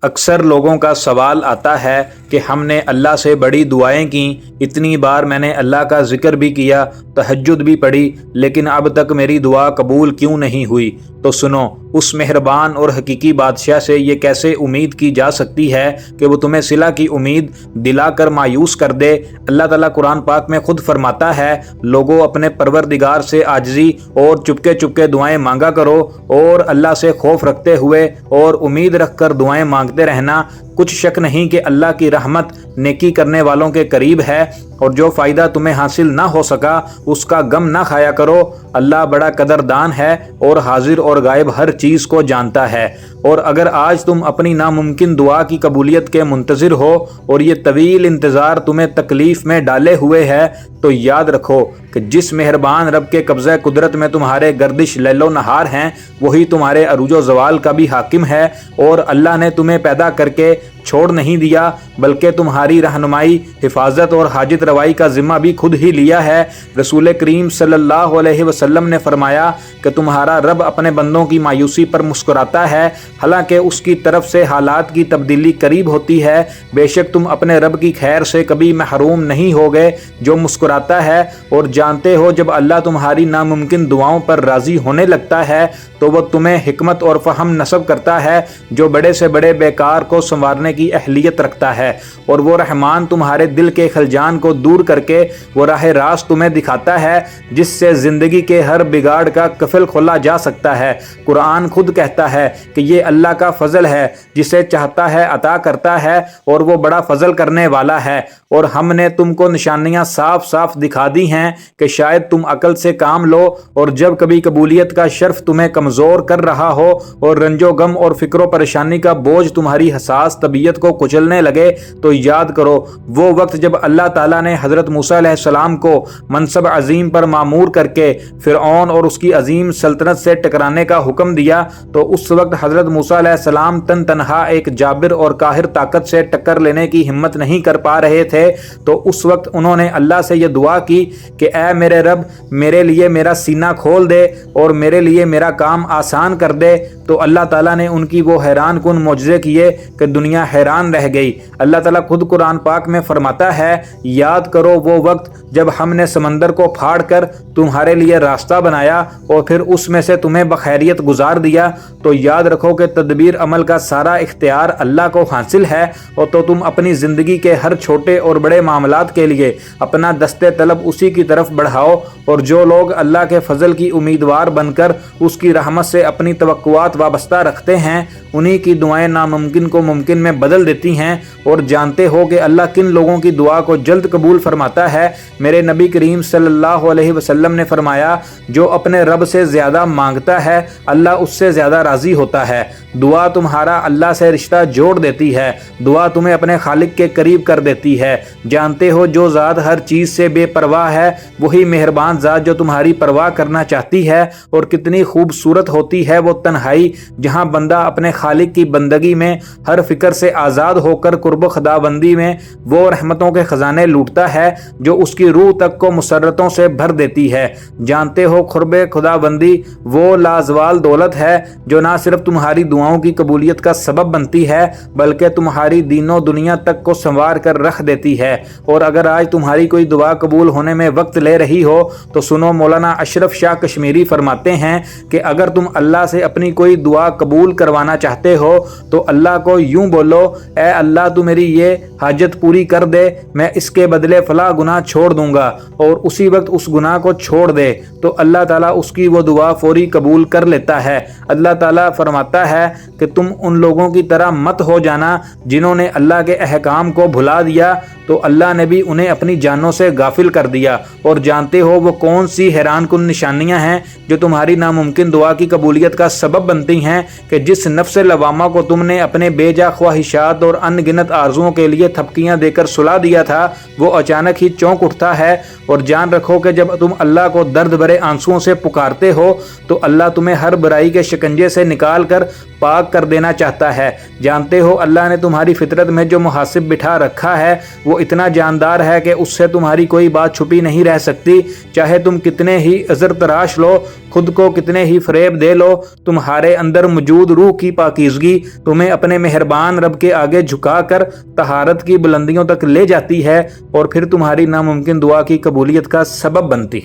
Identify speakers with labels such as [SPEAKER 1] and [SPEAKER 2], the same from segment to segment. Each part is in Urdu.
[SPEAKER 1] اکثر لوگوں کا سوال آتا ہے کہ ہم نے اللہ سے بڑی دعائیں کیں، اتنی بار میں نے اللہ کا ذکر بھی کیا، تہجد بھی پڑھی، لیکن اب تک میری دعا قبول کیوں نہیں ہوئی؟ تو سنو، اس مہربان اور حقیقی بادشاہ سے یہ کیسے امید کی جا سکتی ہے کہ وہ تمہیں صلہ کی امید دلا کر مایوس کر دے۔ اللہ تعالیٰ قرآن پاک میں خود فرماتا ہے، لوگوں اپنے پروردگار سے عاجزی اور چپکے چپکے دعائیں مانگا کرو، اور اللہ سے خوف رکھتے ہوئے اور امید رکھ کر دعائیں مانگتے رہنا۔ کچھ شک نہیں کہ اللہ کی رحمت نیکی کرنے والوں کے قریب ہے، اور جو فائدہ تمہیں حاصل نہ ہو سکا اس کا غم نہ کھایا کرو۔ اللہ بڑا قدردان ہے اور حاضر اور غائب ہر چیز کو جانتا ہے۔ اور اگر آج تم اپنی ناممکن دعا کی قبولیت کے منتظر ہو اور یہ طویل انتظار تمہیں تکلیف میں ڈالے ہوئے ہے، تو یاد رکھو کہ جس مہربان رب کے قبضہ قدرت میں تمہارے گردش لیل و نہار ہیں، وہی تمہارے عروج و زوال کا بھی حاکم ہے۔ اور اللہ نے تمہیں پیدا کر کے چھوڑ نہیں دیا، بلکہ تمہاری رہنمائی، حفاظت اور حاجت روائی کا ذمہ بھی خود ہی لیا ہے۔ رسول کریم صلی اللہ علیہ وسلم نے فرمایا کہ تمہارا رب اپنے بندوں کی مایوسی پر مسکراتا ہے، حالانکہ اس کی طرف سے حالات کی تبدیلی قریب ہوتی ہے۔ بے شک تم اپنے رب کی خیر سے کبھی محروم نہیں ہوگے جو مسکراتا ہے، اور جانتے ہو جب اللہ تمہاری ناممکن دعاؤں پر راضی ہونے لگتا ہے تو وہ تمہیں حکمت اور فہم نصب کرتا ہے، جو بڑے سے بڑے بیکار کو سنوارنے کی اہلیت رکھتا ہے، اور وہ رحمان تمہارے دل کے خلجان کو دور کر کے وہ راہ راست تمہیں دکھاتا ہے جس سے زندگی کے ہر بگاڑ کا کفل کھولا جا سکتا ہے۔ قرآن خود کہتا ہے کہ یہ اللہ کا فضل ہے، جسے چاہتا ہے عطا کرتا ہے، اور وہ بڑا فضل کرنے والا ہے۔ اور ہم نے تم کو نشانیاں صاف صاف دکھا دی ہیں کہ شاید تم عقل سے کام لو، اور جب کبھی قبولیت کا شرف تمہیں کمزور کر رہا ہو اور رنج و غم اور فکر و پریشانی کا بوجھ تمہاری حساس طبیعت کو کچلنے لگے، تو یاد کرو وہ وقت جب اللہ تعالیٰ نے حضرت موسیٰ علیہ السلام کو منصب عظیم پر مامور کر کے فرعون اور اس کی عظیم سلطنت سے ٹکرانے کا حکم دیا، تو اس وقت حضرت موسیٰ علیہ السلام تنہا ایک جابر اور قاہر طاقت سے ٹکر لینے کی ہمت نہیں کر پا رہے تھے۔ تو اس وقت انہوں نے اللہ سے یہ دعا کی کہ اے میرے رب، میرے لیے میرا سینہ کھول دے اور میرے لیے میرا کام آسان کر دے۔ تو اللہ تعالیٰ نے ان کی وہ حیران کن معجزے کیے کہ دنیا حیران رہ گئی۔ اللہ تعالیٰ خود قرآن پاک میں فرماتا ہے، یاد کرو وہ وقت جب ہم نے سمندر کو پھاڑ کر تمہارے لیے راستہ بنایا اور پھر اس میں سے تمہیں بخیریت گزار دیا۔ تو یاد رکھو کہ تدبیر عمل کا سارا اختیار اللہ کو حاصل ہے، اور تو تم اپنی زندگی کے ہر چھوٹے اور بڑے معاملات کے لیے اپنا دستے طلب اسی کی طرف بڑھاؤ۔ اور جو لوگ اللہ کے فضل کی امیدوار بن کر اس کی رحمت سے اپنی توقعات وابستہ رکھتے ہیں، انہی کی دعائیں ناممکن کو ممکن میں بدل دیتی ہیں۔ اور جانتے ہو کہ اللہ کن لوگوں کی دعا کو جلد قبول فرماتا ہے؟ میرے نبی کریم صلی اللہ علیہ وسلم نے فرمایا، جو اپنے رب سے زیادہ مانگتا ہے اللہ اس سے زیادہ راضی ہوتا ہے۔ دعا تمہارا اللہ سے رشتہ جوڑ دیتی ہے، دعا تمہیں اپنے خالق کے قریب کر دیتی ہے۔ جانتے ہو جو ذات ہر چیز سے بے پرواہ ہے، وہی مہربان ذات جو تمہاری پرواہ کرنا چاہتی ہے۔ اور کتنی خوبصورت ہوتی ہے وہ تنہائی جہاں بندہ اپنے خالق کی بندگی میں ہر فکر سے آزاد ہو کر قرب خداوندی میں وہ رحمتوں کے خزانے لوٹتا ہے جو اس کی روح تک کو مسرتوں سے بھر دیتی ہے۔ جانتے ہو قرب خداوندی وہ لازوال دولت ہے جو نہ صرف تمہاری دعاؤں کی قبولیت کا سبب بنتی ہے، بلکہ تمہاری دین و دنیا تک کو سنوار کر رکھ دیتی ہے۔ اور اگر آج تمہاری کوئی دعا قبول ہونے میں وقت لے رہی ہو تو سنو، مولانا اشرف شاہ کشمیری فرماتے ہیں کہ اگر تم اللہ سے اپنی کوئی دعا قبول کروانا چاہتے ہو تو اللہ کو یوں بولو، اے اللہ تو میری یہ حاجت پوری کر دے، میں اس کے بدلے فلاں گناہ چھوڑ دوں گا، اور اسی وقت اس گناہ کو چھوڑ دے تو اللہ تعالیٰ اس کی وہ دعا فوری قبول کر لیتا ہے۔ اللہ تعالیٰ فرماتا ہے کہ تم ان لوگوں کی طرح مت ہو جانا جنہوں نے اللہ کے احکام کو بھلا دیا، تو اللہ نے بھی انہیں اپنی جانوں سے غافل کر دیا۔ اور جانتے ہو وہ کون سی حیران کن نشانیاں ہیں جو تمہاری ناممکن دعا کی قبولیت کا سبب بنتی ہیں کہ جس نفس لوامہ کو تم نے اپنے بے جا خواہشات اور ان گنت آرزوؤں کے لیے تھپکیاں دے کر سلا دیا تھا، وہ اچانک ہی چونک اٹھتا ہے۔ اور جان رکھو کہ جب تم اللہ کو درد بھرے آنسوؤں سے پکارتے ہو تو اللہ تمہیں ہر برائی کے شکنجے سے نکال کر پاک کر دینا چاہتا ہے۔ جانتے ہو اللہ نے تمہاری فطرت میں جو محاسب بٹھا رکھا ہے وہ وہ اتنا جاندار ہے کہ اس سے تمہاری کوئی بات چھپی نہیں رہ سکتی۔ چاہے تم کتنے ہی عذر تراش لو، خود کو کتنے ہی فریب دے لو، تمہارے اندر موجود روح کی پاکیزگی تمہیں اپنے مہربان رب کے آگے جھکا کر طہارت کی بلندیوں تک لے جاتی ہے اور پھر تمہاری ناممکن دعا کی قبولیت کا سبب بنتی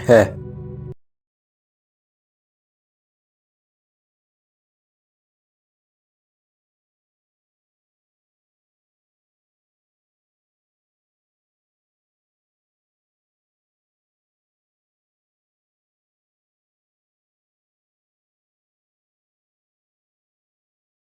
[SPEAKER 1] ہے۔